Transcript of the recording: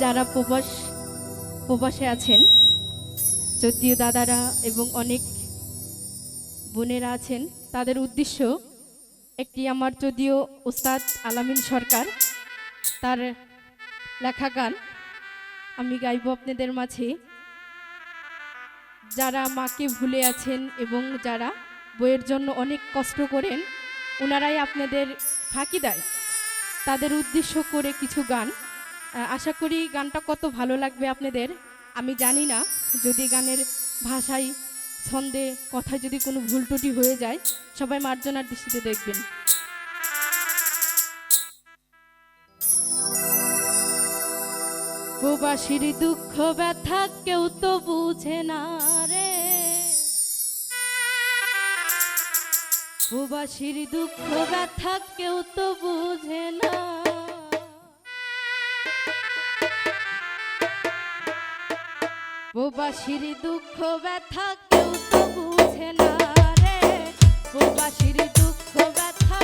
যারা প্রবাসে আছেন, যদিও দাদারা এবং অনেক বোনেরা আছেন, তাদের উদ্দেশ্য একটি আমার যদিও ওস্তাদ আলামিন সরকার তার লেখা গান আমি গাইব আপনাদের মাঝে। যারা মাকে ভুলে আছেন এবং যারা বইয়ের জন্য অনেক কষ্ট করেন, ওনারাই আপনাদের ফাঁকি দেয়, তাদের উদ্দেশ্য করে কিছু গান। আশা করি গানটা কত ভালো লাগবে আপনাদের। আমি জানি না যদি গানের ভাষায়, ছন্দে, কথায় যদি কোনো ভুল ত্রুটি হয়ে যায়, সবাই মার্জনার দৃষ্টিতে দেখবেন। প্রবাসীর দুঃখ ব্যথা কেউ তো বুঝে না রে, প্রবাসীর দুঃখ ব্যথা কেউ তো বুঝে না। প্রবাসীর দুঃখ ব্যথা কেউ তো বুঝে না রে, প্রবাসীর দুঃখ ব্যথা